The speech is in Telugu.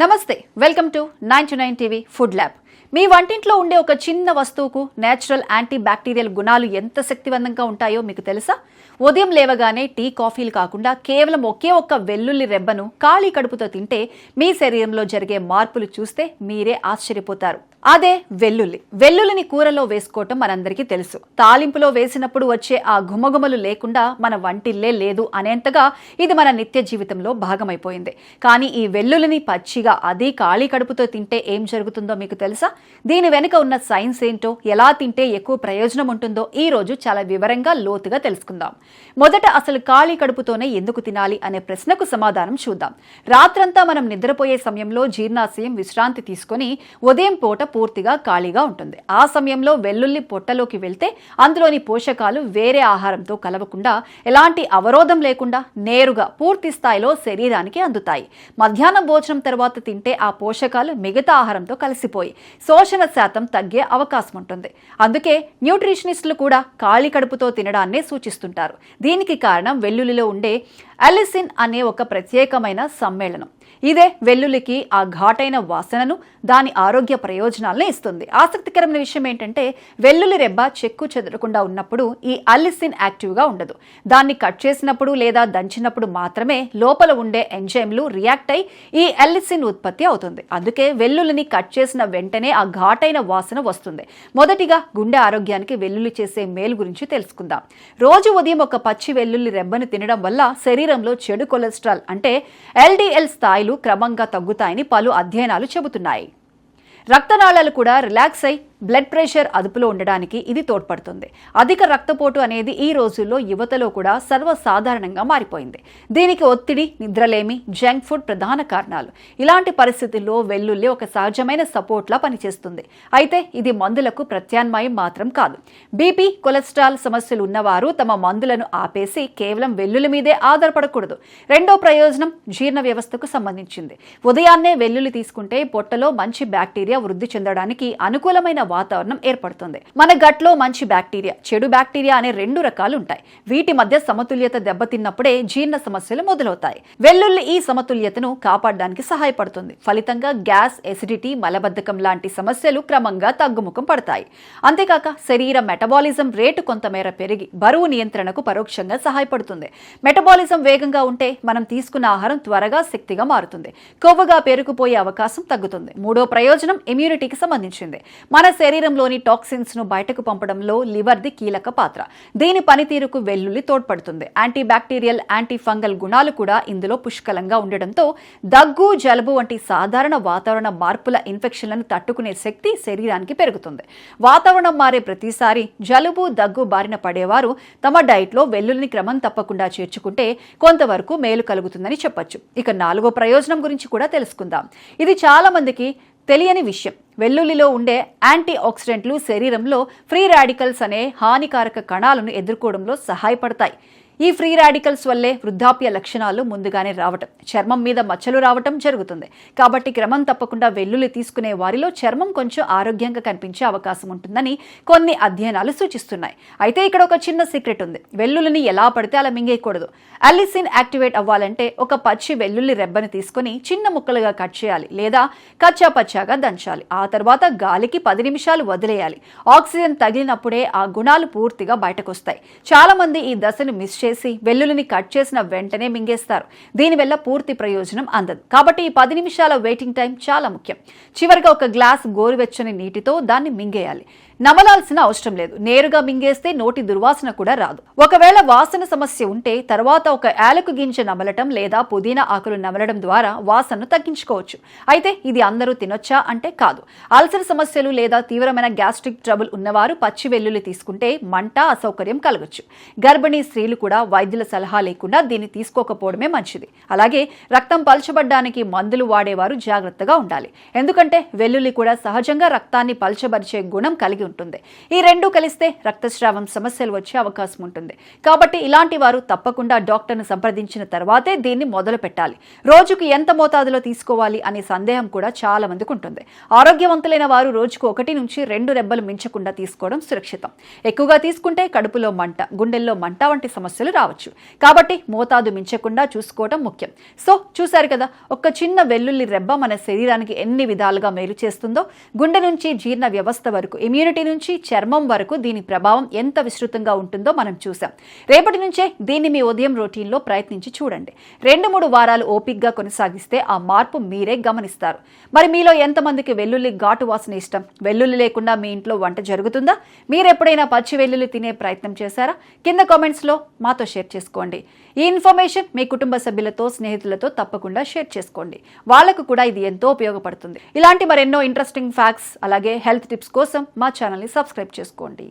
నమస్తే, welcome to 9 TV food lab. మీ వంటింట్లో ఉండే ఒక చిన్న వస్తువుకు నేచురల్ యాంటీ బ్యాక్టీరియల్ గుణాలు ఎంత శక్తివంతంగా ఉంటాయో మీకు తెలుసా? ఉదయం లేవగానే టీ కాఫీలు కాకుండా కేవలం ఒకే ఒక్క వెల్లుల్లి రెబ్బను ఖాళీ కడుపుతో తింటే మీ శరీరంలో జరిగే మార్పులు చూస్తే మీరే ఆశ్చర్యపోతారు. అదే వెల్లుల్లిని కూరలో వేసుకోవటం మనందరికీ తెలుసు. తాలింపులో వేసినప్పుడు వచ్చే ఆ గుమగుమలు లేకుండా మన వంటిల్లే లేదు అనేంతగా ఇది మన నిత్య జీవితంలో భాగమైపోయింది. కానీ ఈ వెల్లుల్లిని పచ్చిగా అది ఖాళీ కడుపుతో తింటే ఏం జరుగుతుందో మీకు తెలుసా? దీని వెనుక ఉన్న సైన్స్ ఏంటో, ఎలా తింటే ఎక్కువ ప్రయోజనం ఉంటుందో ఈ రోజు చాలా వివరంగా లోతుగా తెలుసుకుందాం. మొదట అసలు ఖాళీ కడుపుతోనే ఎందుకు తినాలి అనే ప్రశ్నకు సమాధానం చూద్దాం. రాత్రంతా మనం నిద్రపోయే సమయంలో జీర్ణాశయం విశ్రాంతి తీసుకొని ఉదయం పూట పూర్తిగా ఖాళీగా ఉంటుంది. ఆ సమయంలో వెల్లుల్లి పొట్టలోకి వెళ్తే అందులోని పోషకాలు వేరే ఆహారంతో కలవకుండా ఎలాంటి అవరోధం లేకుండా నేరుగా పూర్తి స్థాయిలో శరీరానికి అందుతాయి. మధ్యాహ్నం భోజనం తర్వాత తింటే ఆ పోషకాలు మిగతా ఆహారంతో కలిసిపోయి శోషణ శాతం తగ్గే అవకాశం ఉంటుంది. అందుకే న్యూట్రిషనిస్టులు కూడా ఖాళీ కడుపుతో తినడాన్నే సూచిస్తుంటారు. దీనికి కారణం వెల్లుల్లిలో ఉండే అలిసిన్ అనే ఒక ప్రత్యేకమైన సమ్మేళనం. ఇదే వెల్లుల్లికి ఆ ఘాటైన వాసనను, దాని ఆరోగ్య ప్రయోజనాలను ఇస్తుంది. ఆసక్తికరమైన విషయం ఏంటంటే వెల్లుల్లి రెబ్బ చెక్కు చెదరకుండా ఉన్నప్పుడు ఈ అలిసిన్ యాక్టివ్గా ఉండదు. దాన్ని కట్ చేసినప్పుడు లేదా దంచినప్పుడు మాత్రమే లోపల ఉండే ఎంజైమ్లు రియాక్ట్ అయి ఈ అలిసిన్ ఉత్పత్తి అవుతుంది. అందుకే వెల్లుల్లిని కట్ చేసిన వెంటనే ఆ ఘాటైన వాసన వస్తుంది. మొదటిగా గుండె ఆరోగ్యానికి వెల్లుల్లి చేసే మేలు గురించి తెలుసుకుందాం. రోజు ఉదయం ఒక పచ్చి వెల్లుల్లి రెబ్బను తినడం వల్ల శరీరంలో చెడు కొలెస్ట్రాల్ అంటే ఎల్డిఎల్ స్థాయిలు క్రమంగా తగ్గుతాయని పలు అధ్యయనాలు చెబుతున్నాయి. రక్తనాళాలు కూడా రిలాక్స్ అయి బ్లడ్ ప్రెషర్ అదుపులో ఉండడానికి ఇది తోడ్పడుతుంది. అధిక రక్తపోటు అనేది ఈ రోజుల్లో యువతలో కూడా సర్వసాధారణంగా మారిపోయింది. దీనికి ఒత్తిడి, నిద్రలేమి, జంక్ ఫుడ్ ప్రధాన కారణాలు. ఇలాంటి పరిస్థితుల్లో వెల్లుల్లి ఒక సహజమైన సపోర్ట్లా పనిచేస్తుంది. అయితే ఇది మందులకు ప్రత్యామ్నాయం మాత్రం కాదు. బీపీ, కొలెస్ట్రాల్ సమస్యలు ఉన్నవారు తమ మందులను ఆపేసి కేవలం వెల్లుల్లి మీదే ఆధారపడకూడదు. రెండో ప్రయోజనం జీర్ణ వ్యవస్థకు సంబంధించింది. ఉదయాన్నే వెల్లుల్లి తీసుకుంటే పొట్టలో మంచి బ్యాక్టీరియా వృద్ధి చెందడానికి అనుకూలమైన వాతావరణం ఏర్పడుతుంది. మన గట్లో మంచి బ్యాక్టీరియా, చెడు బ్యాక్టీరియా అనే రెండు రకాలు ఉంటాయి. వీటి మధ్య సమతుల్యత దెబ్బతిన్నప్పుడే జీర్ణ సమస్యలు మొదలవుతాయి. వెల్లుల్లి ఈ సమతుల్యతను కాపాడడానికి సహాయపడుతుంది. ఫలితంగా గ్యాస్, ఎసిడిటీ, మలబద్ధకం లాంటి సమస్యలు క్రమంగా తగ్గుముఖం పడతాయి. అంతేకాక శరీర మెటబాలిజం రేటు కొంతమేర పెరిగి బరువు నియంత్రణకు పరోక్షంగా సహాయపడుతుంది. మెటబాలిజం వేగంగా ఉంటే మనం తీసుకున్న ఆహారం త్వరగా శక్తిగా మారుతుంది. కొవ్వుగా పేరుకుపోయే అవకాశం తగ్గుతుంది. మూడో ప్రయోజనం ఇమ్యూనిటీకి సంబంధించింది. మన శరీరంలోని టాక్సిన్స్ ను బయటకు పంపడంలో లివర్ది కీలక పాత్ర. దీని పనితీరుకు వెల్లుల్లి తోడ్పడుతుంది. యాంటీ బ్యాక్టీరియల్, యాంటీ ఫంగల్ గుణాలు కూడా ఇందులో పుష్కలంగా ఉండడంతో దగ్గు, జలుబు వంటి సాధారణ వాతావరణ మార్పుల ఇన్ఫెక్షన్లను తట్టుకునే శక్తి శరీరానికి పెరుగుతుంది. వాతావరణం మారే ప్రతిసారి జలుబు, దగ్గు బారిన పడేవారు తమ డైట్లో వెల్లుల్లిని క్రమం తప్పకుండా చేర్చుకుంటే కొంతవరకు మేలు కలుగుతుందని చెప్పొచ్చు. ఇక నాలుగో ప్రయోజనం గురించి కూడా తెలుసుకుందాం. ఇది చాలా మందికి తెలియని విషయం. వెల్లుల్లిలో ఉండే యాంటీ ఆక్సిడెంట్లు శరీరంలో ఫ్రీ రాడికల్స్ అనే హానికారక కణాలను ఎదుర్కోవడంలో సహాయపడతాయి. ఈ ఫ్రీ రాడికల్స్ వల్లే వృద్ధాప్య లక్షణాలు ముందుగానే రావటం, చర్మం మీద మచ్చలు రావటం జరుగుతుంది. కాబట్టి క్రమం తప్పకుండా వెల్లుల్లి తీసుకునే వారిలో చర్మం కొంచెం ఆరోగ్యంగా కనిపించే అవకాశం ఉంటుందని కొన్ని అధ్యయనాలు సూచిస్తున్నాయి. అయితే ఇక్కడ ఒక చిన్న సీక్రెట్ ఉంది. వెల్లుల్లిని ఎలా పడితే అలా మింగేయకూడదు. అలిసిన్ యాక్టివేట్ అవ్వాలంటే ఒక పచ్చి వెల్లుల్లి రెబ్బని తీసుకుని చిన్న ముక్కలుగా కట్ చేయాలి లేదా కచ్చా పచ్చాగా దంచాలి. ఆ తర్వాత గాలికి 10 నిమిషాలు వదిలేయాలి. ఆక్సిజన్ తగిలినప్పుడే ఆ గుణాలు పూర్తిగా బయటకు వస్తాయి. చాలా మంది ఈ దశను మిస్ చేసి వెల్లుల్లిని కట్ చేసిన వెంటనే మింగేస్తారు. దీనివల్ల పూర్తి ప్రయోజనం అందదు. కాబట్టి ఈ 10 నిమిషాల వెయిటింగ్ టైం చాలా ముఖ్యం. చివరిగా ఒక గ్లాస్ గోరువెచ్చని నీటితో దాన్ని మింగేయాలి. నమలాల్సిన అవసరం లేదు. నేరుగా మింగేస్తే నోటి దుర్వాసన కూడా రాదు. ఒకవేళ వాసన సమస్య ఉంటే తర్వాత ఒక యాలకు గింజ నమలటం లేదా పుదీనా ఆకులు నమలడం ద్వారా వాసనను తగ్గించుకోవచ్చు. అయితే ఇది అందరూ తినొచ్చా అంటే కాదు. అల్సర్ సమస్యలు లేదా తీవ్రమైన గ్యాస్ట్రిక్ ట్రబుల్ ఉన్నవారు పచ్చి వెల్లుల్లి తీసుకుంటే మంట, అసౌకర్యం కలగొచ్చు. గర్భిణీ స్త్రీలు కూడా వైద్యుల సలహా లేకుండా దీన్ని తీసుకోకపోవడమే మంచిది. అలాగే రక్తం పల్చబడ్డానికి మందులు వాడేవారు జాగ్రత్తగా ఉండాలి. ఎందుకంటే వెల్లుల్లి కూడా సహజంగా రక్తాన్ని పల్చబరిచే గుణం కలిగి ఉంటుంది. ఈ రెండు కలిస్తే రక్తస్రావం సమస్యలు వచ్చే అవకాశం ఉంటుంది. కాబట్టి ఇలాంటి వారు తప్పకుండా డాక్టర్ను సంప్రదించిన తర్వాతే దీన్ని మొదలు పెట్టాలి. రోజుకు ఎంత మోతాదులో తీసుకోవాలి అనే సందేహం కూడా చాలా మందికి ఉంటుంది. ఆరోగ్యవంతులైన వారు రోజుకు 1 నుంచి 2 రెబ్బలు మించకుండా తీసుకోవడం సురక్షితం. ఎక్కువగా తీసుకుంటే కడుపులో మంట, గుండెల్లో మంట వంటి సమస్యలు రావచ్చు. కాబట్టి మోతాదు మించకుండా చూసుకోవడం ముఖ్యం. సో చూశారు కదా, ఒక చిన్న వెల్లుల్లి రెబ్బ మన శరీరానికి ఎన్ని విధాలుగా మేలు చేస్తుందో. గుండె నుంచి జీర్ణ వ్యవస్థ వరకు, ఇమ్యూనిటీ నుంచి చర్మం వరకు దీని ప్రభావం ఎంత విస్తృతంగా ఉంటుందో మనం చూసాం. రేపటి నుంచే దీన్ని మీ ఉదయం రొటీన్లో ప్రయత్నించి చూడండి. 2-3 వారాలు ఓపిక్గా కొనసాగిస్తే ఆ మార్పు మీరే గమనిస్తారు. మరి మీలో ఎంతమందికి వెల్లుల్లి ఘాటు వాసన ఇష్టం? వెల్లుల్లి లేకుండా మీ ఇంట్లో వంట జరుగుతుందా? మీరు ఎప్పుడైనా పచ్చి వెల్లుల్లి తినే ప్రయత్నం చేశారా? కింద కామెంట్స్లో మాతో షేర్ చేసుకోండి. ఈ ఇన్ఫర్మేషన్ మీ కుటుంబ సభ్యులతో, స్నేహితులతో తప్పకుండా షేర్ చేసుకోండి. వాళ్లకు కూడా ఇది ఎంతో ఉపయోగపడుతుంది. ఇలాంటి మరెన్నో ఇంట్రెస్టింగ్ ఫ్యాక్ట్స్ అలాగే హెల్త్ టిప్స్ కోసం మా ఛానల్ని సబ్స్క్రైబ్ చేసుకోండి.